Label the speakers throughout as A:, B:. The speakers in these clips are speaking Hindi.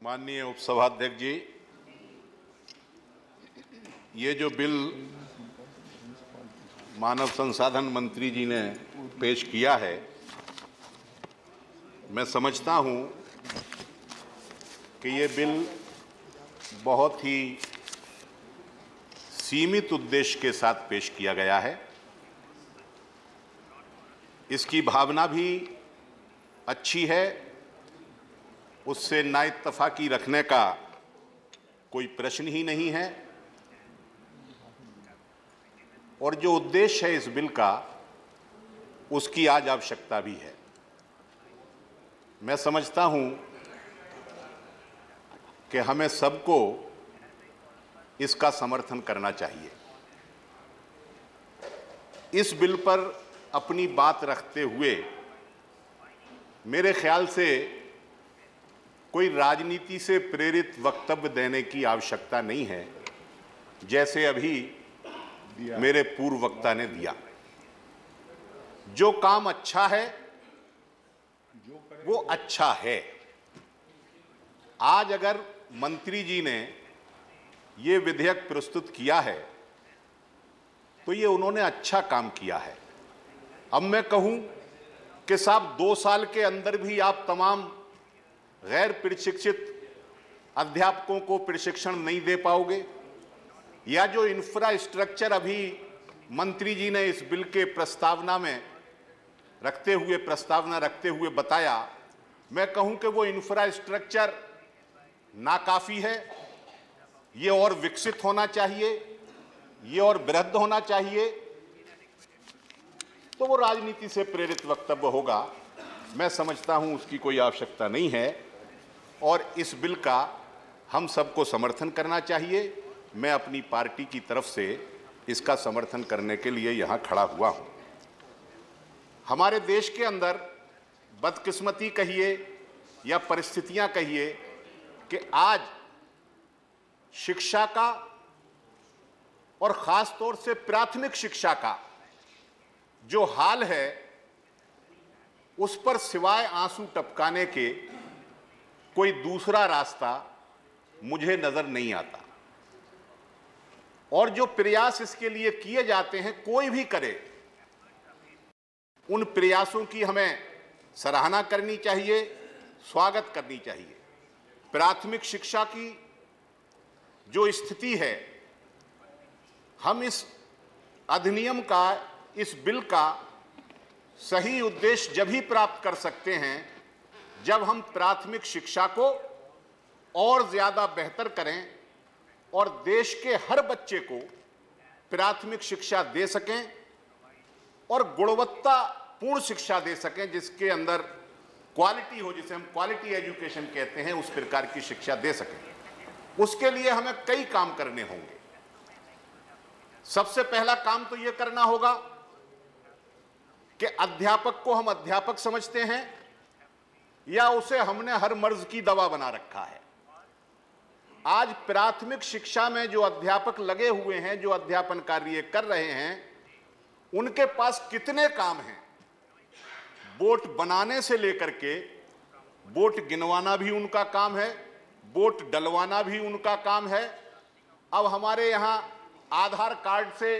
A: माननीय उपसभाध्यक्ष जी, ये जो बिल मानव संसाधन मंत्री जी ने पेश किया है, मैं समझता हूं कि ये बिल बहुत ही सीमित उद्देश्य के साथ पेश किया गया है। इसकी भावना भी अच्छी है, उससे नाइत्तफाकी रखने का कोई प्रश्न ही नहीं है। और जो उद्देश्य है इस बिल का, उसकी आज आवश्यकता भी है। मैं समझता हूं कि हमें सबको इसका समर्थन करना चाहिए। इस बिल पर अपनी बात रखते हुए मेरे ख्याल से कोई राजनीति से प्रेरित वक्तव्य देने की आवश्यकता नहीं है, जैसे अभी मेरे पूर्व वक्ता ने दिया। जो काम अच्छा है वो अच्छा है। आज अगर मंत्री जी ने ये विधेयक प्रस्तुत किया है तो ये उन्होंने अच्छा काम किया है। अब मैं कहूं कि साहब 2 साल के अंदर भी आप तमाम गैर प्रशिक्षित अध्यापकों को प्रशिक्षण नहीं दे पाओगे, या जो इंफ्रास्ट्रक्चर अभी मंत्री जी ने इस बिल के प्रस्तावना रखते हुए बताया, मैं कहूं कि वो इंफ्रास्ट्रक्चर नाकाफी है। ये और विकसित होना चाहिए, ये और वृहद होना चाहिए। तो वो राजनीति से प्रेरित वक्तव्य होगा। मैं समझता हूं उसकी कोई आवश्यकता नहीं है और इस बिल का हम सबको समर्थन करना चाहिए। मैं अपनी पार्टी की तरफ से इसका समर्थन करने के लिए यहां खड़ा हुआ हूं। हमारे देश के अंदर बदकिस्मती कहिए या परिस्थितियां कहिए कि आज शिक्षा का और खास तौर से प्राथमिक शिक्षा का जो हाल है, उस पर सिवाय आंसू टपकाने के कोई दूसरा रास्ता मुझे नजर नहीं आता। और जो प्रयास इसके लिए किए जाते हैं, कोई भी करे, उन प्रयासों की हमें सराहना करनी चाहिए, स्वागत करनी चाहिए। प्राथमिक शिक्षा की जो स्थिति है, हम इस अधिनियम का, इस बिल का सही उद्देश्य जब ही प्राप्त कर सकते हैं जब हम प्राथमिक शिक्षा को और ज्यादा बेहतर करें और देश के हर बच्चे को प्राथमिक शिक्षा दे सकें और गुणवत्तापूर्ण शिक्षा दे सकें, जिसके अंदर क्वालिटी हो, जिसे हम क्वालिटी एजुकेशन कहते हैं, उस प्रकार की शिक्षा दे सकें। उसके लिए हमें कई काम करने होंगे। सबसे पहला काम तो यह करना होगा कि अध्यापक को हम अध्यापक समझते हैं या उसे हमने हर मर्ज की दवा बना रखा है। आज प्राथमिक शिक्षा में जो अध्यापक लगे हुए हैं, जो अध्यापन कार्य कर रहे हैं, उनके पास कितने काम हैं। बोर्ड बनाने से लेकर के बोर्ड गिनवाना भी उनका काम है, बोर्ड डलवाना भी उनका काम है। अब हमारे यहाँ आधार कार्ड से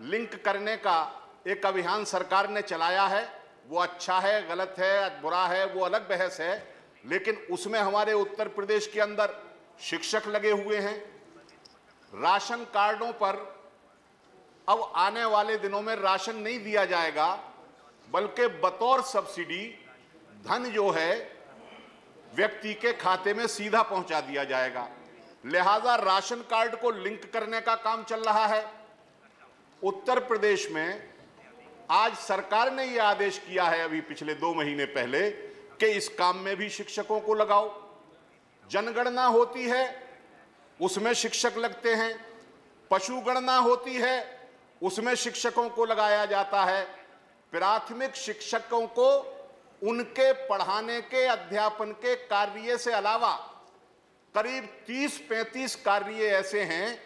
A: लिंक करने का एक अभियान सरकार ने चलाया है। वो अच्छा है, गलत है, बुरा है, वो अलग बहस है, लेकिन उसमें हमारे उत्तर प्रदेश के अंदर शिक्षक लगे हुए हैं। राशन कार्डों पर अब आने वाले दिनों में राशन नहीं दिया जाएगा, बल्कि बतौर सब्सिडी धन जो है व्यक्ति के खाते में सीधा पहुंचा दिया जाएगा। लिहाजा राशन कार्ड को लिंक करने का काम चल रहा है। उत्तर प्रदेश में आज सरकार ने यह आदेश किया है, अभी पिछले 2 महीने पहले, कि इस काम में भी शिक्षकों को लगाओ। जनगणना होती है, उसमें शिक्षक लगते हैं। पशुगणना होती है, उसमें शिक्षकों को लगाया जाता है। प्राथमिक शिक्षकों को उनके पढ़ाने के, अध्यापन के कार्य से अलावा करीब 30-35 कार्य ऐसे हैं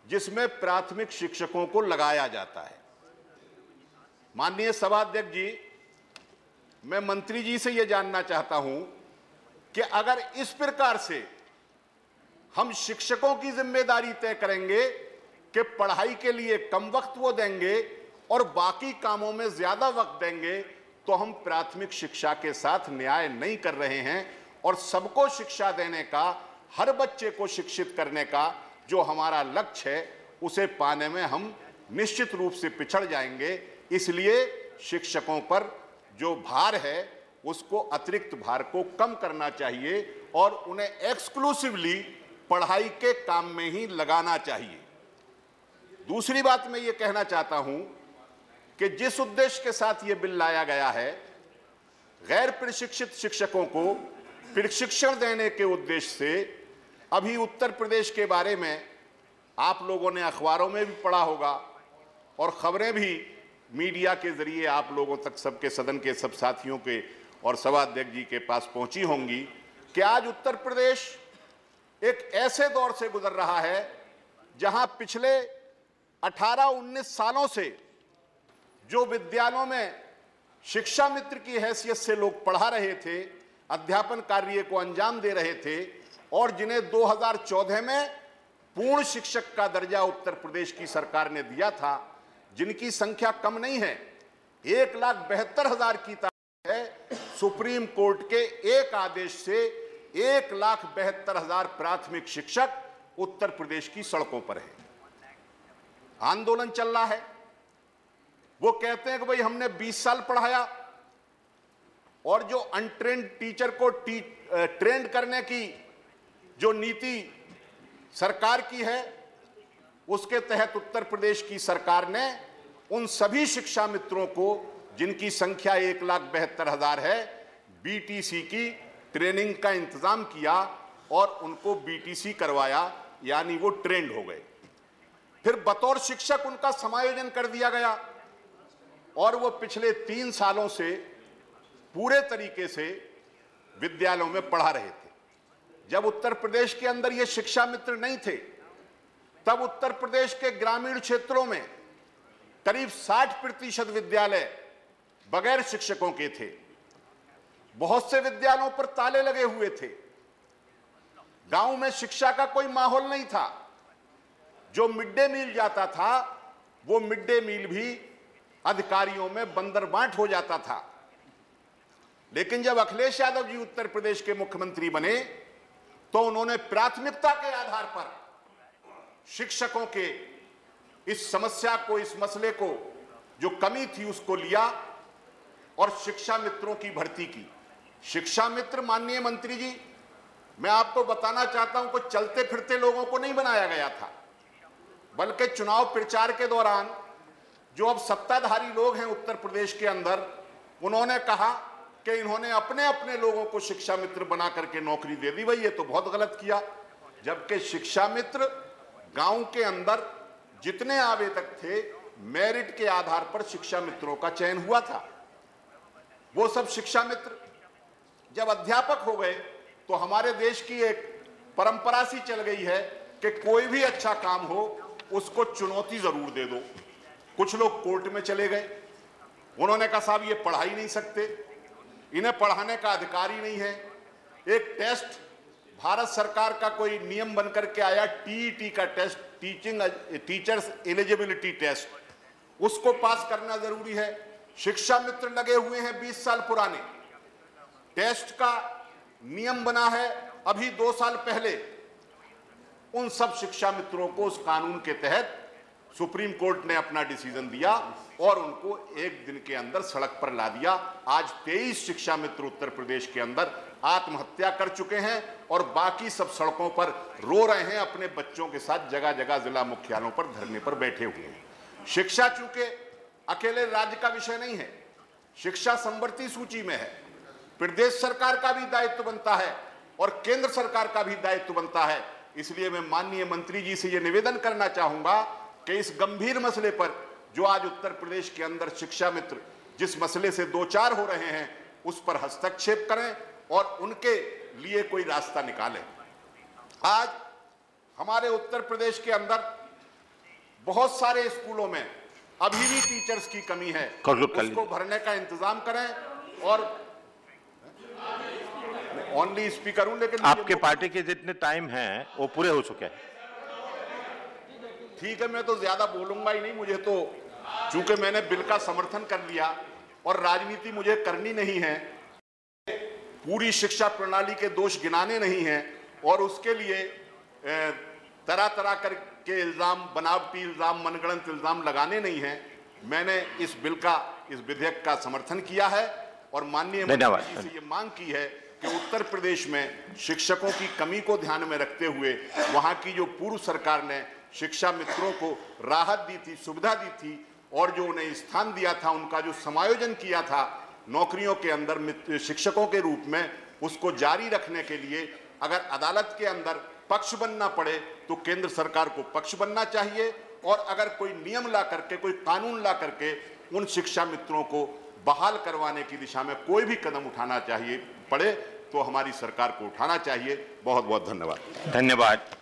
A: जिसमें प्राथमिक शिक्षकों को लगाया जाता है। माननीय सभाध्यक्ष जी, मैं मंत्री जी से यह जानना चाहता हूं कि अगर इस प्रकार से हम शिक्षकों की जिम्मेदारी तय करेंगे कि पढ़ाई के लिए कम वक्त वो देंगे और बाकी कामों में ज्यादा वक्त देंगे, तो हम प्राथमिक शिक्षा के साथ न्याय नहीं कर रहे हैं। और सबको शिक्षा देने का, हर बच्चे को शिक्षित करने का जो हमारा लक्ष्य है, उसे पाने में हम निश्चित रूप से पिछड़ जाएंगे। इसलिए शिक्षकों पर जो भार है उसको, अतिरिक्त भार को कम करना चाहिए और उन्हें एक्सक्लूसिवली पढ़ाई के काम में ही लगाना चाहिए। दूसरी बात मैं ये कहना चाहता हूं कि जिस उद्देश्य के साथ ये बिल लाया गया है, गैर प्रशिक्षित शिक्षकों को प्रशिक्षण देने के उद्देश्य से, अभी उत्तर प्रदेश के बारे में आप लोगों ने अखबारों में भी पढ़ा होगा और खबरें भी मीडिया के जरिए आप लोगों तक, सबके सदन के सब साथियों के और सभाध्यक्ष जी के पास पहुंची होंगी कि आज उत्तर प्रदेश एक ऐसे दौर से गुजर रहा है जहां पिछले 18-19 सालों से जो विद्यालयों में शिक्षा मित्र की हैसियत से लोग पढ़ा रहे थे, अध्यापन कार्य को अंजाम दे रहे थे, और जिन्हें 2014 में पूर्ण शिक्षक का दर्जा उत्तर प्रदेश की सरकार ने दिया था, जिनकी संख्या कम नहीं है, 1,72,000 की तारीख है। सुप्रीम कोर्ट के एक आदेश से 1,72,000 प्राथमिक शिक्षक उत्तर प्रदेश की सड़कों पर है। आंदोलन चल रहा है। वो कहते हैं कि भाई हमने 20 साल पढ़ाया और जो अनट्रेंड टीचर को ट्रेंड करने की जो नीति सरकार की है, उसके तहत उत्तर प्रदेश की सरकार ने उन सभी शिक्षा मित्रों को, जिनकी संख्या 1,72,000 है, बीटीसी की ट्रेनिंग का इंतजाम किया और उनको बीटीसी करवाया, यानी वो ट्रेंड हो गए। फिर बतौर शिक्षक उनका समायोजन कर दिया गया और वो पिछले 3 सालों से पूरे तरीके से विद्यालयों में पढ़ा रहे थे। जब उत्तर प्रदेश के अंदर ये शिक्षा मित्र नहीं थे, तब उत्तर प्रदेश के ग्रामीण क्षेत्रों में करीब 60% विद्यालय बगैर शिक्षकों के थे। बहुत से विद्यालयों पर ताले लगे हुए थे। गांव में शिक्षा का कोई माहौल नहीं था। जो मिड डे मील जाता था, वो मिड डे मील भी अधिकारियों में बंदरबांट हो जाता था। लेकिन जब अखिलेश यादव जी उत्तर प्रदेश के मुख्यमंत्री बने, तो उन्होंने प्राथमिकता के आधार पर शिक्षकों के इस समस्या को, इस मसले को, जो कमी थी, उसको लिया और शिक्षा मित्रों की भर्ती की। शिक्षा मित्र, माननीय मंत्री जी, मैं आपको बताना चाहता हूं कि चलते फिरते लोगों को नहीं बनाया गया था, बल्कि चुनाव प्रचार के दौरान जो अब सत्ताधारी लोग हैं उत्तर प्रदेश के अंदर, उन्होंने कहा कि इन्होंने अपने अपने लोगों को शिक्षा मित्र बना करके नौकरी दे दी। भाई ये तो बहुत गलत किया। जबकि शिक्षा मित्र गांव के अंदर जितने आवेदक थे, मेरिट के आधार पर शिक्षा मित्रों का चयन हुआ था। वो सब शिक्षा मित्र जब अध्यापक हो गए, तो हमारे देश की एक परंपरा सी चल गई है कि कोई भी अच्छा काम हो उसको चुनौती जरूर दे दो। कुछ लोग कोर्ट में चले गए, उन्होंने कहा साहब ये पढ़ा ही नहीं सकते, इन्हें पढ़ाने का अधिकार ही नहीं है। एक टेस्ट भारत सरकार का कोई नियम बनकर के आया, टीईटी का टेस्ट, टीचर्स एलिजिबिलिटी टेस्ट, उसको पास करना जरूरी है। शिक्षा मित्र लगे हुए हैं 20 साल पुराने, टेस्ट का नियम बना है अभी 2 साल पहले। उन सब शिक्षा मित्रों को उस कानून के तहत सुप्रीम कोर्ट ने अपना डिसीजन दिया और उनको 1 दिन के अंदर सड़क पर ला दिया। आज 23 शिक्षा मित्र उत्तर प्रदेश के अंदर आत्महत्या कर चुके हैं और बाकी सब सड़कों पर रो रहे हैं, अपने बच्चों के साथ जगह जगह जिला मुख्यालयों पर धरने पर बैठे हुए हैं। शिक्षा चूंकि अकेले राज्य का विषय नहीं है, शिक्षा समवर्ती सूची में है। प्रदेश सरकार का भी दायित्व बनता है और केंद्र सरकार का भी दायित्व बनता है। इसलिए मैं माननीय मंत्री जी से यह निवेदन करना चाहूंगा कि इस गंभीर मसले पर जो आज उत्तर प्रदेश के अंदर शिक्षा मित्र जिस मसले से दो चार हो रहे हैं, उस पर हस्तक्षेप करें और उनके लिए कोई रास्ता निकालें। आज हमारे उत्तर प्रदेश के अंदर बहुत सारे स्कूलों में अभी भी टीचर्स की कमी है, उसको भरने का इंतजाम करें। और ओनली स्पीकर हूं, लेकिन
B: आपके पार्टी के जितने टाइम हैं वो पूरे हो चुके हैं।
A: ठीक है, मैं तो ज्यादा बोलूंगा ही नहीं। मुझे तो चूंकि मैंने बिल का समर्थन कर लिया और राजनीति मुझे करनी नहीं है, पूरी शिक्षा प्रणाली के दोष गिनाने नहीं हैं और उसके लिए तरह तरह के इल्जाम, बनावटी इल्जाम, मनगढ़ंत इल्जाम लगाने नहीं हैं। मैंने इस बिल का, इस विधेयक का समर्थन किया है और माननीय मंत्री जी से ये मांग की है कि उत्तर प्रदेश में शिक्षकों की कमी को ध्यान में रखते हुए वहां की जो पूर्व सरकार ने शिक्षा मित्रों को राहत दी थी, सुविधा दी थी और जो उन्हें स्थान दिया था, उनका जो समायोजन किया था नौकरियों के अंदर शिक्षकों के रूप में, उसको जारी रखने के लिए अगर अदालत के अंदर पक्ष बनना पड़े तो केंद्र सरकार को पक्ष बनना चाहिए और अगर कोई नियम ला करके, कोई कानून ला करके उन शिक्षा मित्रों को बहाल करवाने की दिशा में कोई भी कदम उठाना चाहिए पड़े तो हमारी सरकार को उठाना चाहिए। बहुत बहुत धन्यवाद।
B: धन्यवाद।